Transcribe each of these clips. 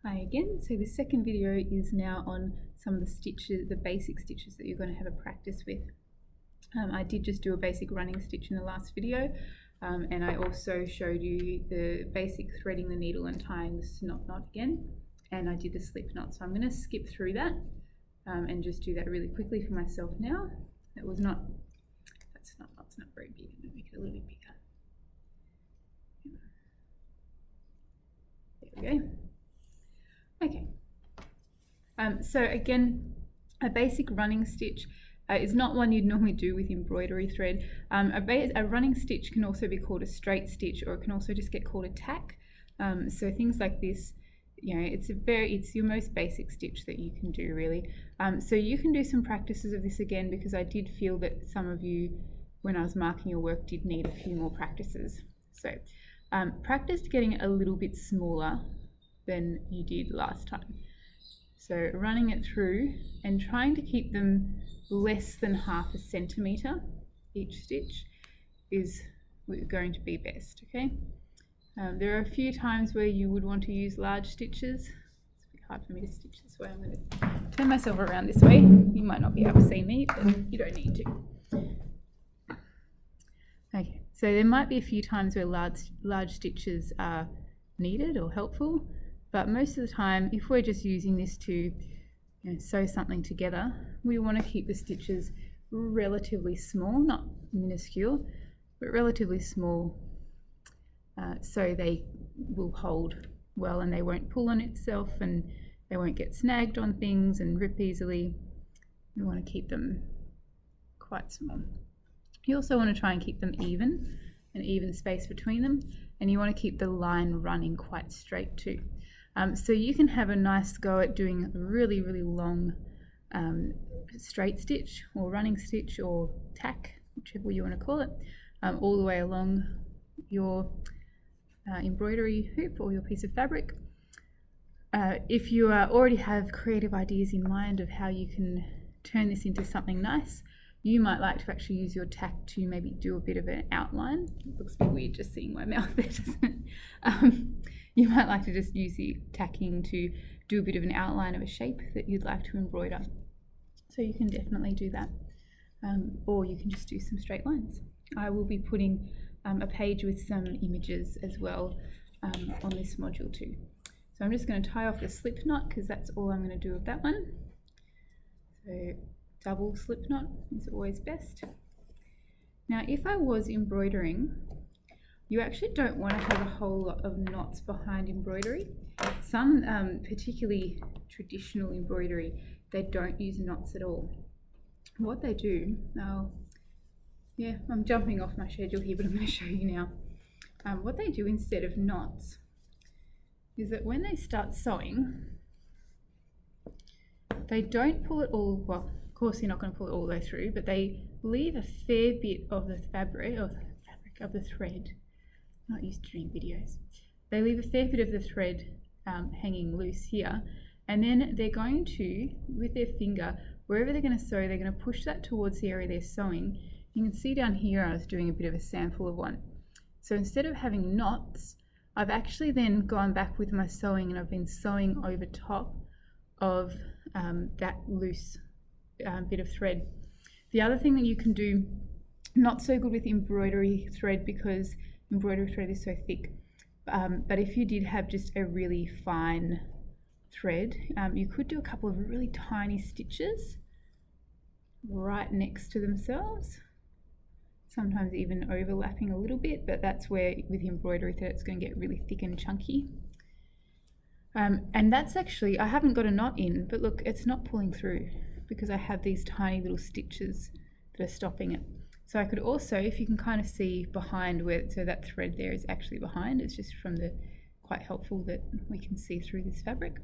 Hi again. So the second video is now on some of the stitches, the basic stitches that you're going to have a practice with. I did just do a basic running stitch in the last video, and I also showed you the basic threading the needle and tying the snot knot again, and I did the slip knot. So I'm going to skip through that and just do that really quickly for myself now. That's not very big. I'm going to make it a little bit bigger. There we go. Okay, so again, a basic running stitch is not one you'd normally do with embroidery thread. A running stitch can also be called a straight stitch, or it can also just get called a tack. So things like this, you know, it's your most basic stitch that you can do really. So you can do some practices of this again, because I did feel that some of you, when I was marking your work, did need a few more practices. So practice getting it a little bit smaller than you did last time. So running it through and trying to keep them less than 1/2 centimetre each stitch is going to be best, okay? There are a few times where you would want to use large stitches. It's a bit hard for me to stitch this way. I'm going to turn myself around this way. You might not be able to see me, but you don't need to. Okay, so there might be a few times where large stitches are needed or helpful, but most of the time, if we're just using this to sew something together, we want to keep the stitches relatively small, not minuscule, but relatively small, so they will hold well and they won't pull on itself and they won't get snagged on things and rip easily. We want to keep them quite small. You also want to try and keep them even, an even space between them, and you want to keep the line running quite straight too. So you can have a nice go at doing a really, really long straight stitch or running stitch or tack, whichever you want to call it, all the way along your embroidery hoop or your piece of fabric. If you already have creative ideas in mind of how you can turn this into something nice, you might like to actually use your tack to maybe do a bit of an outline. It looks a bit weird just seeing my mouth there, doesn't it? You might like to just use the tacking to do a bit of an outline of a shape that you'd like to embroider. So you can definitely do that. Or you can just do some straight lines. I will be putting a page with some images as well on this module too. So I'm just going to tie off the slip knot, because that's all I'm going to do with that one. So double slip knot is always best. Now, if I was embroidering, you actually don't want to have a whole lot of knots behind embroidery. Some particularly traditional embroidery, they don't use knots at all. What they do, I'm jumping off my schedule here, but I'm going to show you now. What they do instead of knots is that when they start sewing, they don't pull it all, well, of course you're not going to pull it all the way through, but they leave a fair bit of the fabric, of the thread. Not used to doing videos. They leave a fair bit of the thread hanging loose here, and then they're going to, with their finger, wherever they're going to sew, they're going to push that towards the area they're sewing. You can see down here I was doing a bit of a sample of one. So instead of having knots, I've actually then gone back with my sewing and I've been sewing over top of that loose bit of thread. The other thing that you can do, not so good with embroidery thread because embroidery thread is so thick, but if you did have just a really fine thread, you could do a couple of really tiny stitches right next to themselves, sometimes even overlapping a little bit, but that's where with embroidery thread it's going to get really thick and chunky. And that's actually, I haven't got a knot in, but look, it's not pulling through because I have these tiny little stitches that are stopping it. So I could also, if you can kind of see behind where, so that thread there is actually behind, it's just from the, quite helpful that we can see through this fabric.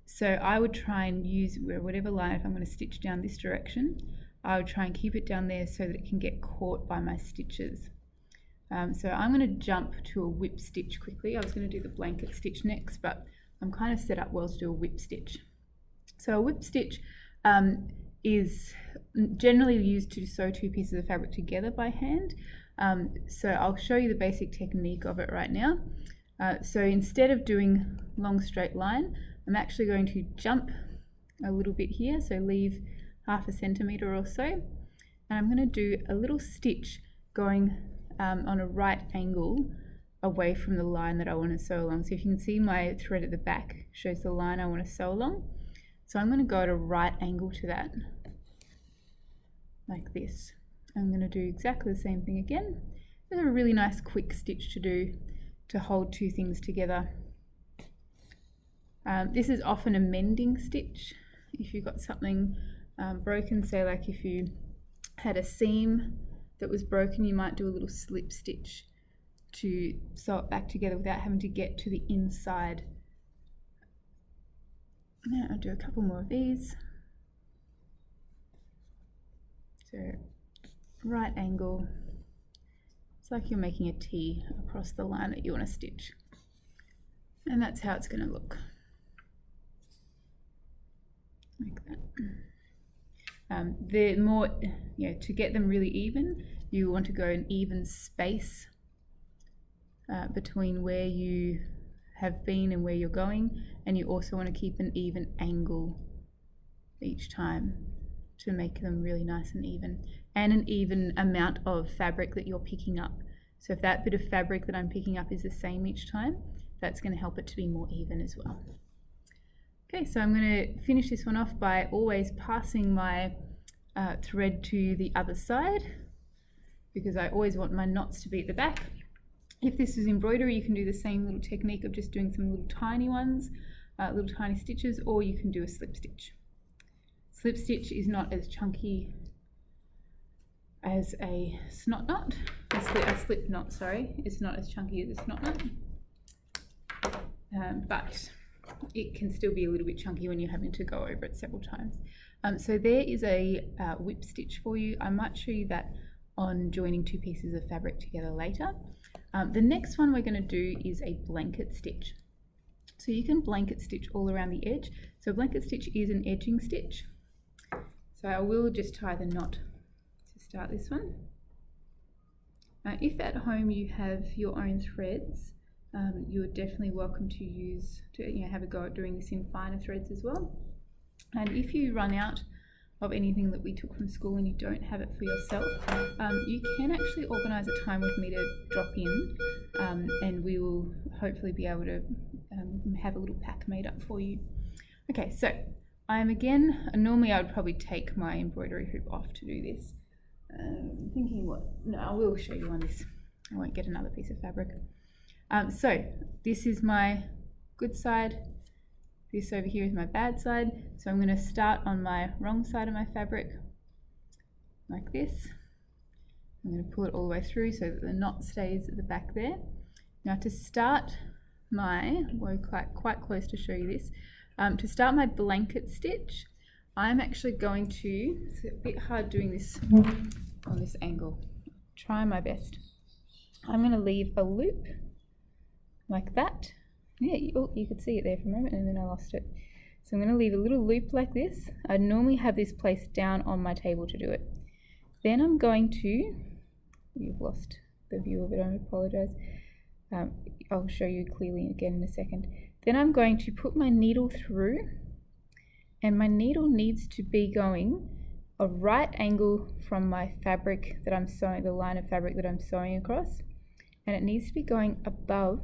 So I would try and use whatever line, if I'm going to stitch down this direction, I would try and keep it down there so that it can get caught by my stitches. So I'm going to jump to a whip stitch quickly. I was going to do the blanket stitch next, but I'm kind of set up well to do a whip stitch. So a whip stitch is generally used to sew two pieces of fabric together by hand. So I'll show you the basic technique of it right now. So instead of doing long straight line, I'm actually going to jump a little bit here, so leave 1/2 centimetre or so, and I'm going to do a little stitch going on a right angle away from the line that I want to sew along. So if you can see, my thread at the back shows the line I want to sew along. So I'm going to go at a right angle to that, like this. I'm going to do exactly the same thing again. It's a really nice quick stitch to do to hold two things together. This is often a mending stitch. If you've got something broken, say like if you had a seam that was broken, you might do a little slip stitch to sew it back together without having to get to the inside. Now I'll do a couple more of these. So right angle, it's like you're making a T across the line that you want to stitch, and that's how it's going to look, like that. The more, to get them really even, you want to go an even space between where you have been and where you're going, and you also want to keep an even angle each time to make them really nice and even, and an even amount of fabric that you're picking up. So if that bit of fabric that I'm picking up is the same each time, that's going to help it to be more even as well. Okay, so I'm going to finish this one off by always passing my thread to the other side, because I always want my knots to be at the back. If this is embroidery, you can do the same little technique of just doing some little tiny ones, little tiny stitches, or you can do a slip stitch. Slip stitch is not as chunky as a snot knot. A slip knot, sorry, it's not as chunky as a snot knot, but it can still be a little bit chunky when you're having to go over it several times. So there is a whip stitch for you. I might show you that on joining two pieces of fabric together later. The next one we're going to do is a blanket stitch. So you can blanket stitch all around the edge. So blanket stitch is an edging stitch. So I will just tie the knot to start this one. If at home you have your own threads, you're definitely welcome to have a go at doing this in finer threads as well. And if you run out of anything that we took from school and you don't have it for yourself, you can actually organise a time with me to drop in, and we will hopefully be able to have a little pack made up for you. Okay, so normally I would probably take my embroidery hoop off to do this. I will show you on this. I won't get another piece of fabric. So this is my good side. This over here is my bad side. So I'm going to start on my wrong side of my fabric, like this. I'm going to pull it all the way through so that the knot stays at the back there. Now to start we're quite close to show you this. To start my blanket stitch, I'm actually going to, it's a bit hard doing this on this angle, try my best. I'm going to leave a loop like that. Yeah, you could see it there for a moment and then I lost it. So I'm going to leave a little loop like this. I normally have this placed down on my table to do it. Then I'm going to, you've lost the view of it, I apologise. I'll show you clearly again in a second. Then I'm going to put my needle through, and my needle needs to be going a right angle from my fabric that I'm sewing, the line of fabric that I'm sewing across, and it needs to be going above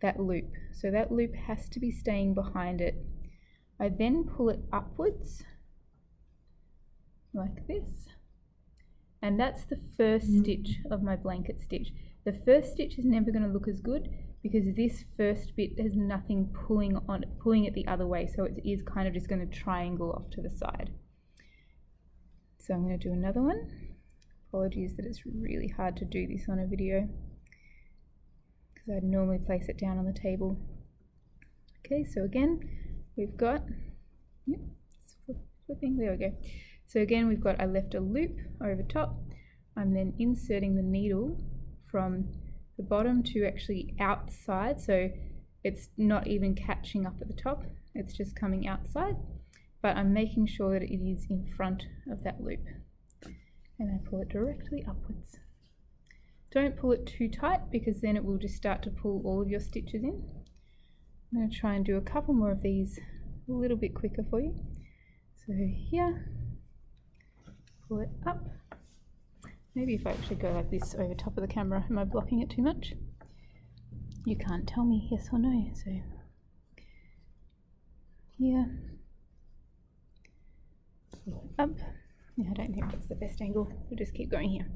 that loop. So that loop has to be staying behind it. I then pull it upwards like this, and that's the first stitch of my blanket stitch. The first stitch is never going to look as good because this first bit has nothing pulling it the other way, so it is kind of just going to triangle off to the side. So I'm going to do another one. Apologies that it's really hard to do this on a video because I'd normally place it down on the table. Okay, so again we've got, it's flipping, there we go. So again we've got, I left a loop over top. I'm then inserting the needle from the bottom to actually outside, so it's not even catching up at the top, it's just coming outside, but I'm making sure that it is in front of that loop, and I pull it directly upwards. Don't pull it too tight because then it will just start to pull all of your stitches in. I'm going to try and do a couple more of these a little bit quicker for you. So here, pull it up. Maybe if I actually go like this over top of the camera, am I blocking it too much? You can't tell me yes or no, so here, pull it up. Yeah, I don't think that's the best angle, we'll just keep going here.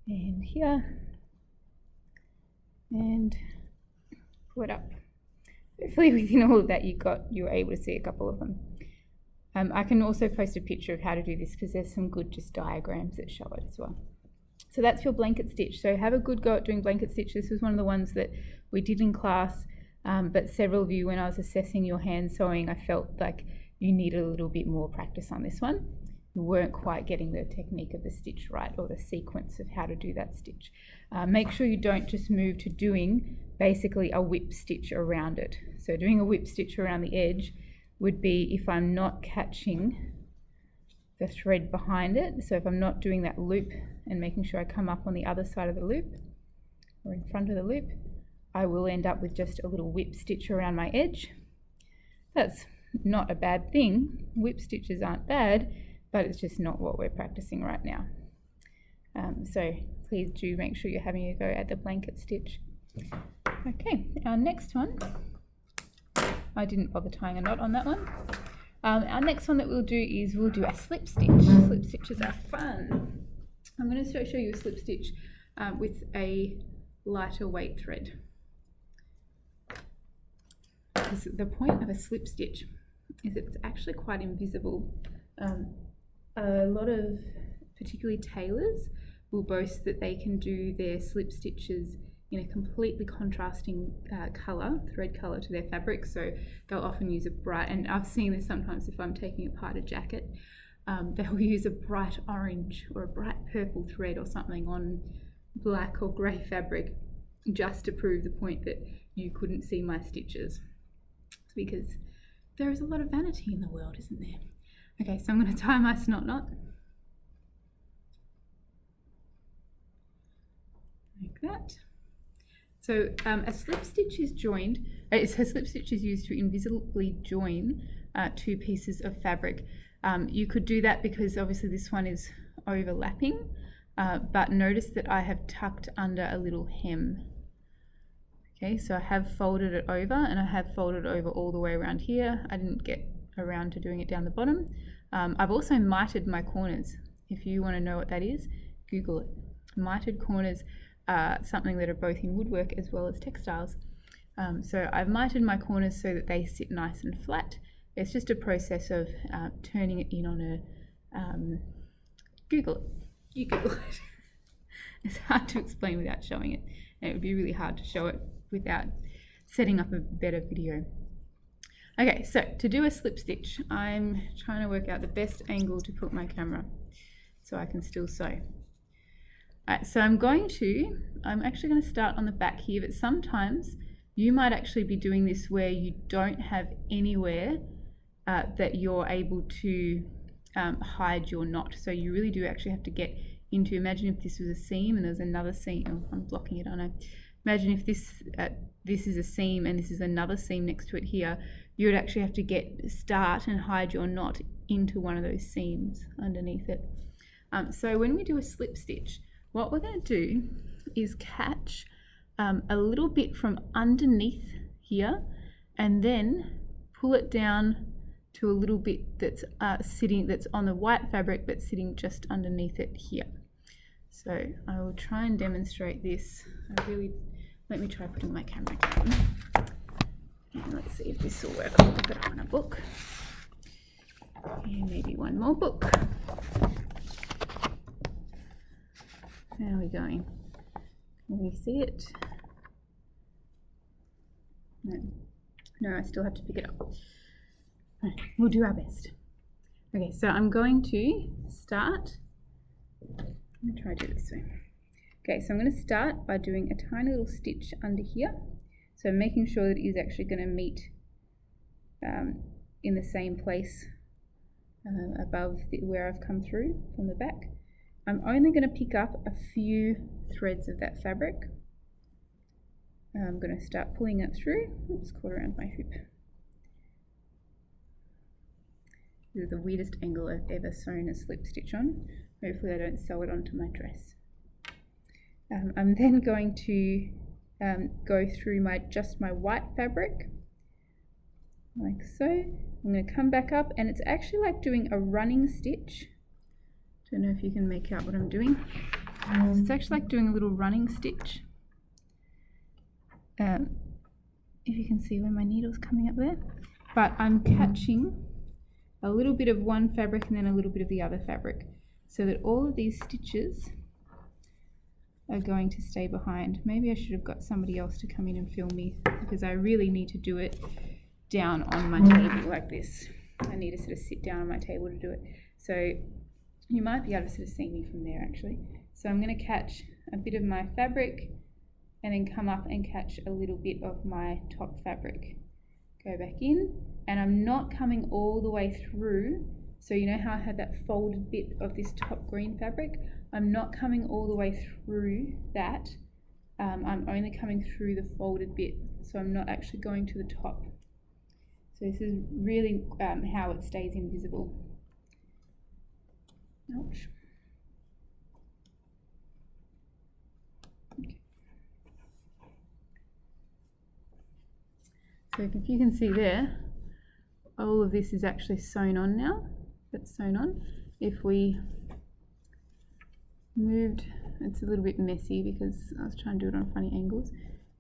And here, and pull it up. Hopefully within all of that you're able to see a couple of them. I can also post a picture of how to do this because there's some good just diagrams that show it as well. So that's your blanket stitch. So have a good go at doing blanket stitch. This was one of the ones that we did in class, but several of you, when I was assessing your hand sewing, I felt like you needed a little bit more practice on this one. You weren't quite getting the technique of the stitch right, or the sequence of how to do that stitch. Make sure you don't just move to doing basically a whip stitch around it. So doing a whip stitch around the edge would be if I'm not catching the thread behind it. So if I'm not doing that loop and making sure I come up on the other side of the loop or in front of the loop, I will end up with just a little whip stitch around my edge. That's not a bad thing. Whip stitches aren't bad, but it's just not what we're practicing right now. So please do make sure you're having a go at the blanket stitch. Okay, our next one, I didn't bother tying a knot on that one. Our next one that we'll do is we'll do a slip stitch. Slip stitches are fun. I'm going to show you a slip stitch with a lighter weight thread. Because the point of a slip stitch is it's actually quite invisible. A lot of, particularly tailors, will boast that they can do their slip stitches in a completely contrasting colour, thread colour to their fabric. So they'll often use a bright, and I've seen this sometimes if I'm taking apart a jacket, they'll use a bright orange or a bright purple thread or something on black or grey fabric just to prove the point that you couldn't see my stitches. It's because there is a lot of vanity in the world, isn't there? Okay, so I'm going to tie my snot knot. Like that. So a slip stitch is joined, a slip stitch is used to invisibly join two pieces of fabric. You could do that because obviously this one is overlapping, but notice that I have tucked under a little hem. Okay, so I have folded it over, and I have folded over all the way around here. I didn't get around to doing it down the bottom. I've also mitered my corners. If you want to know what that is, Google it. Mitered corners are something that are both in woodwork as well as textiles. So I've mitered my corners so that they sit nice and flat. It's just a process of turning it in on a, Google it. You Google it. It's hard to explain without showing it, and it would be really hard to show it without setting up a better video. Okay, so to do a slip stitch, I'm trying to work out the best angle to put my camera so I can still sew. Alright, so I'm actually going to start on the back here, but sometimes you might actually be doing this where you don't have anywhere that you're able to hide your knot. So you really do actually have to get into, imagine if this was a seam and there's another seam, oh, I'm blocking it, I know. Imagine if this is a seam and this is another seam next to it here, you would actually have to start and hide your knot into one of those seams underneath it. So when we do a slip stitch, what we're going to do is catch a little bit from underneath here and then pull it down to a little bit that's that's on the white fabric but sitting just underneath it here. So I will try and demonstrate this. Let me try putting my camera down. And let's see if this will work. I'll look it up on a book. And maybe one more book. How are we going? Can we see it? No, I still have to pick it up. Right, we'll do our best. Okay, so I'm going to start. Let me try to do it this way. Okay, so I'm going to start by doing a tiny little stitch under here. So making sure that it is actually going to meet in the same place above where I've come through from the back. I'm only going to pick up a few threads of that fabric. I'm going to start pulling it through. Oops, caught around my hoop. This is the weirdest angle I've ever sewn a slip stitch on. Hopefully I don't sew it onto my dress. I'm then going to go through just my white fabric, like so. I'm going to come back up, and it's actually like doing a running stitch. Don't know if you can make out what I'm doing. It's actually like doing a little running stitch. If you can see where my needle's coming up there. But I'm catching a little bit of one fabric and then a little bit of the other fabric, so that all of these stitches are going to stay behind. Maybe I should have got somebody else to come in and film me, because I really need to do it down on my table like this. I need to sort of sit down on my table to do it. So you might be able to sort of see me from there actually. So I'm going to catch a bit of my fabric and then come up and catch a little bit of my top fabric. Go back in, and I'm not coming all the way through. So you know how I had that folded bit of this top green fabric? I'm not coming all the way through that. I'm only coming through the folded bit, so I'm not actually going to the top. So this is really how it stays invisible. Ouch. Okay. So if you can see there, all of this is actually sewn on now. That's sewn on. If we moved, it's a little bit messy because I was trying to do it on funny angles.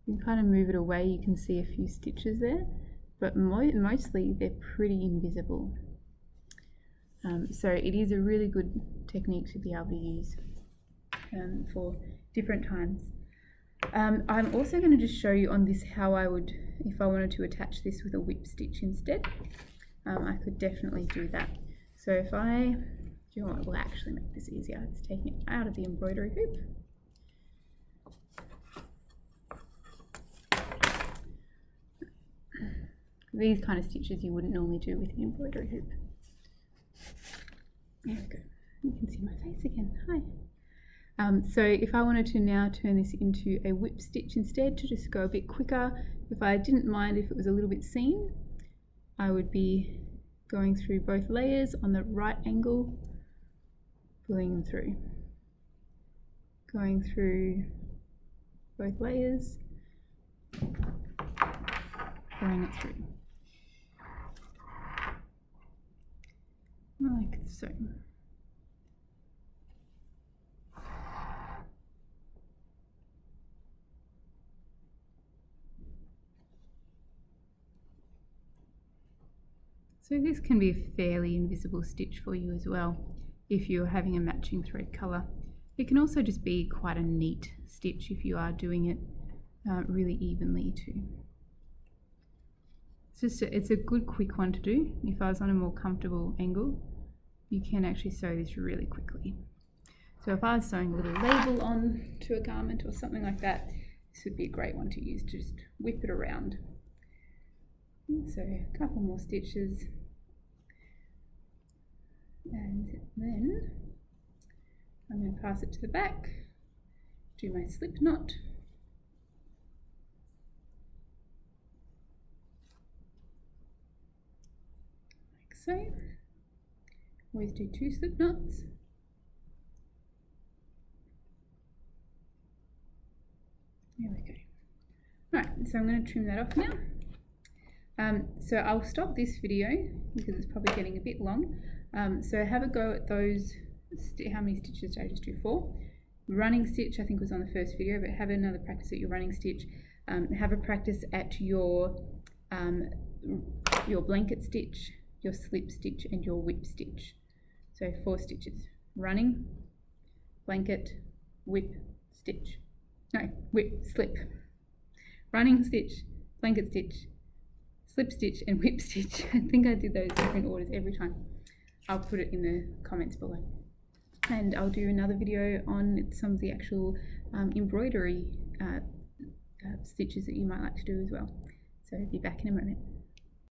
You can kind of move it away, you can see a few stitches there, but mostly they're pretty invisible. So it is a really good technique to be able to use for different times. I'm also going to just show you on this how I would, if I wanted to attach this with a whip stitch instead. I could definitely do that. So if I, do you know what will actually make this easier? It's taking it out of the embroidery hoop. These kind of stitches you wouldn't normally do with an embroidery hoop. There we go. You can see my face again. Hi. So if I wanted to now turn this into a whip stitch instead, to just go a bit quicker, if I didn't mind if it was a little bit seam, I would be going through both layers on the right angle, pulling them through. Going through both layers, pulling it through. Like so. So this can be a fairly invisible stitch for you as well, if you're having a matching thread colour. It can also just be quite a neat stitch if you are doing it really evenly too. It's a good quick one to do. If I was on a more comfortable angle, you can actually sew this really quickly. So if I was sewing a little label on to a garment or something like that, this would be a great one to use to just whip it around. So a couple more stitches, and then I'm going to pass it to the back, do my slip knot, like so. Always do 2 slip knots. There we go. Right, so I'm going to trim that off now. So I'll stop this video because it's probably getting a bit long. So have a go at those. How many stitches did I just do? 4. Running stitch I think was on the first video, but have another practice at your running stitch. Have a practice at your blanket stitch, your slip stitch, and your whip stitch. So 4 stitches: running, blanket, whip, stitch. No, whip, slip. Running stitch, blanket stitch, slip stitch, and whip stitch. I think I did those different orders every time. I'll put it in the comments below. And I'll do another video on some of the actual embroidery stitches that you might like to do as well. So be back in a moment.